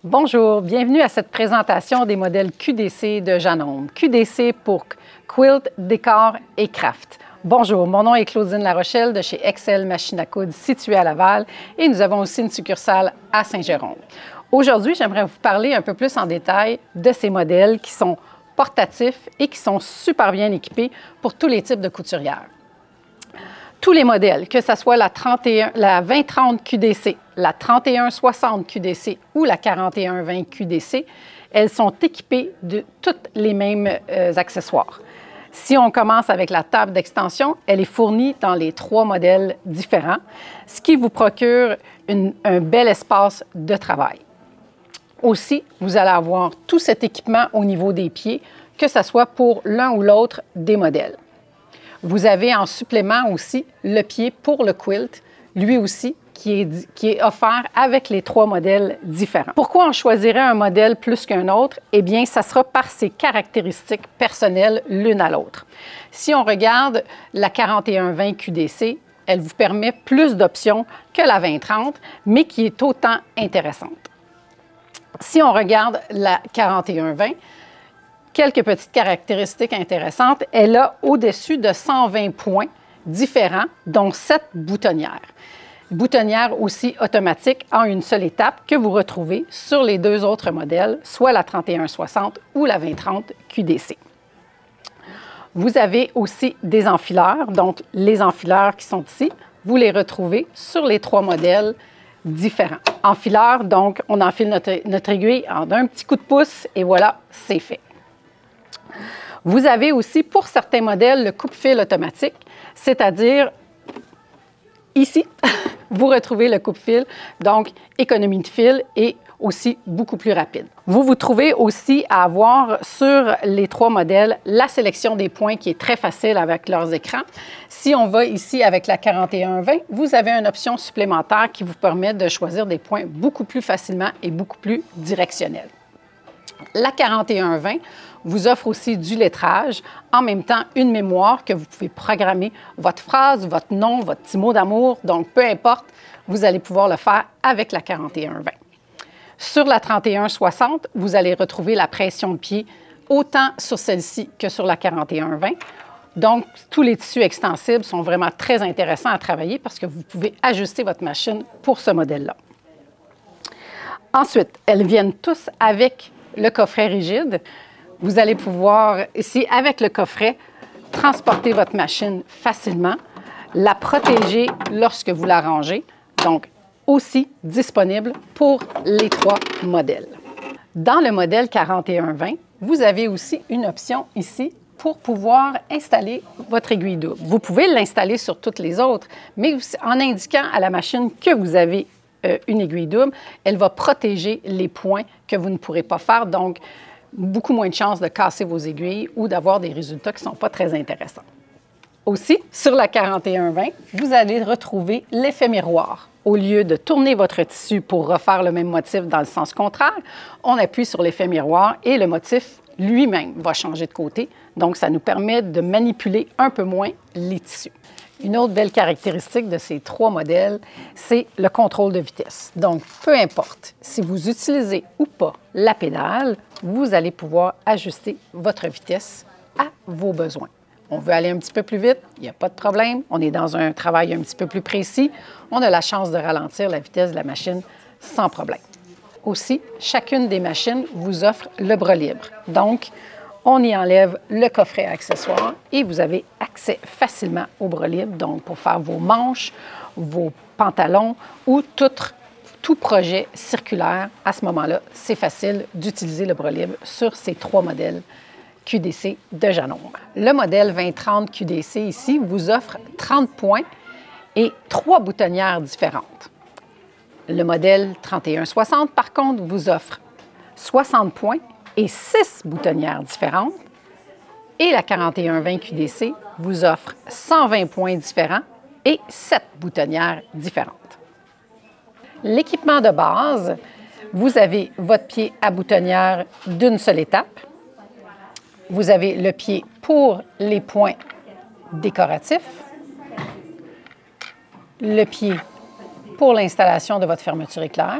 Bonjour, bienvenue à cette présentation des modèles QDC de Janome. QDC pour Quilt, Décor et Craft. Bonjour, mon nom est Claudine Larochelle de chez Excel Machine à coudre située à Laval et nous avons aussi une succursale à Saint-Jérôme. Aujourd'hui, j'aimerais vous parler un peu plus en détail de ces modèles qui sont portatifs et qui sont super bien équipés pour tous les types de couturières. Tous les modèles, que ce soit la 2030 QDC, la 3160 QDC ou la 4120 QDC, elles sont équipées de tous les mêmes accessoires. Si on commence avec la table d'extension, elle est fournie dans les 3 modèles différents, ce qui vous procure un bel espace de travail. Aussi, vous allez avoir tout cet équipement au niveau des pieds, que ce soit pour l'un ou l'autre des modèles. Vous avez en supplément aussi le pied pour le quilt, lui aussi, qui est offert avec les 3 modèles différents. Pourquoi on choisirait un modèle plus qu'un autre? Eh bien, ça sera par ses caractéristiques personnelles l'une à l'autre. Si on regarde la 4120 QDC, elle vous permet plus d'options que la 2030, mais qui est autant intéressante. Si on regarde la 4120, quelques petites caractéristiques intéressantes. Elle a au-dessus de 120 points différents, dont 7 boutonnières. Boutonnières aussi automatiques en une seule étape que vous retrouvez sur les 2 autres modèles, soit la 3160 ou la 2030 QDC. Vous avez aussi des enfileurs, donc les enfileurs qui sont ici, vous les retrouvez sur les 3 modèles différents. Enfileurs, donc on enfile notre aiguille en un petit coup de pouce et voilà, c'est fait. Vous avez aussi, pour certains modèles, le coupe-fil automatique, c'est-à-dire ici, vous retrouvez le coupe-fil, donc économie de fil et aussi beaucoup plus rapide. Vous trouvez aussi à avoir sur les 3 modèles la sélection des points qui est très facile avec leurs écrans. Si on va ici avec la 4120, vous avez une option supplémentaire qui vous permet de choisir des points beaucoup plus facilement et beaucoup plus directionnels. La 4120 vous offre aussi du lettrage, en même temps une mémoire que vous pouvez programmer votre phrase, votre nom, votre petit mot d'amour, donc peu importe, vous allez pouvoir le faire avec la 4120. Sur la 3160, vous allez retrouver la pression de pied autant sur celle-ci que sur la 4120. Donc, tous les tissus extensibles sont vraiment très intéressants à travailler parce que vous pouvez ajuster votre machine pour ce modèle-là. Ensuite, elles viennent tous avec le coffret rigide. Vous allez pouvoir, ici, avec le coffret, transporter votre machine facilement, la protéger lorsque vous la rangez, donc aussi disponible pour les 3 modèles. Dans le modèle 4120, vous avez aussi une option ici pour pouvoir installer votre aiguille double. Vous pouvez l'installer sur toutes les autres, mais en indiquant à la machine que vous avez une aiguille double, elle va protéger les points que vous ne pourrez pas faire, donc beaucoup moins de chances de casser vos aiguilles ou d'avoir des résultats qui ne sont pas très intéressants. Aussi, sur la 4120, vous allez retrouver l'effet miroir. Au lieu de tourner votre tissu pour refaire le même motif dans le sens contraire, on appuie sur l'effet miroir et le motif lui-même va changer de côté. Donc, ça nous permet de manipuler un peu moins les tissus. Une autre belle caractéristique de ces 3 modèles, c'est le contrôle de vitesse. Donc, peu importe si vous utilisez ou pas la pédale, vous allez pouvoir ajuster votre vitesse à vos besoins. On veut aller un petit peu plus vite, il n'y a pas de problème. On est dans un travail un petit peu plus précis. On a la chance de ralentir la vitesse de la machine sans problème. Aussi, chacune des machines vous offre le bras libre. Donc, on y enlève le coffret à accessoires et vous avez accès facilement au bras libre, donc pour faire vos manches, vos pantalons ou tout projet circulaire. À ce moment-là, c'est facile d'utiliser le bras libre sur ces 3 modèles QDC de Janome. Le modèle 2030 QDC ici vous offre 30 points et 3 boutonnières différentes. Le modèle 3160, par contre, vous offre 60 points et 6 boutonnières différentes. Et la 4120 QDC vous offre 120 points différents et 7 boutonnières différentes. L'équipement de base, vous avez votre pied à boutonnière d'une seule étape. Vous avez le pied pour les points décoratifs, le pied pour l'installation de votre fermeture éclair,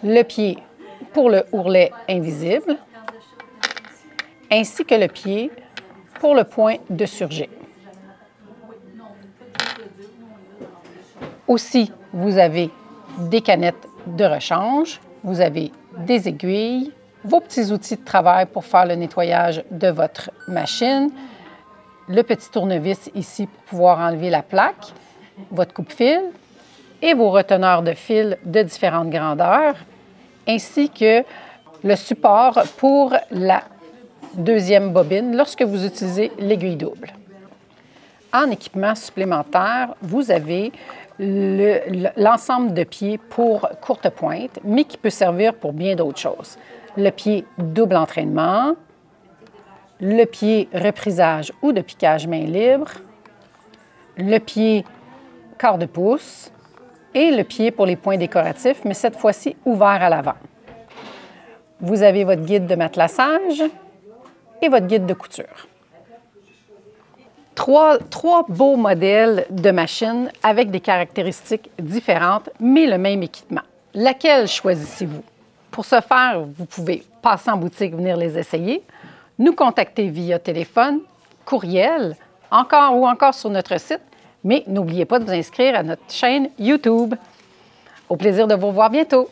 le pied pour le ourlet invisible, ainsi que le pied pour le point de surjet. Aussi, vous avez des canettes de rechange, vous avez des aiguilles, vos petits outils de travail pour faire le nettoyage de votre machine, le petit tournevis ici pour pouvoir enlever la plaque, votre coupe-fil et vos reteneurs de fil de différentes grandeurs, ainsi que le support pour la deuxième bobine lorsque vous utilisez l'aiguille double. En équipement supplémentaire, vous avez l'ensemble de pieds pour courte pointe, mais qui peut servir pour bien d'autres choses. Le pied double entraînement, le pied reprisage ou de piquage main libre, le pied quart de pouce et le pied pour les points décoratifs, mais cette fois-ci ouvert à l'avant. Vous avez votre guide de matelassage et votre guide de couture. Trois beaux modèles de machines avec des caractéristiques différentes, mais le même équipement. Laquelle choisissez-vous? Pour ce faire, vous pouvez passer en boutique, venir les essayer, nous contacter via téléphone, courriel, ou encore sur notre site, mais n'oubliez pas de vous inscrire à notre chaîne YouTube. Au plaisir de vous revoir bientôt!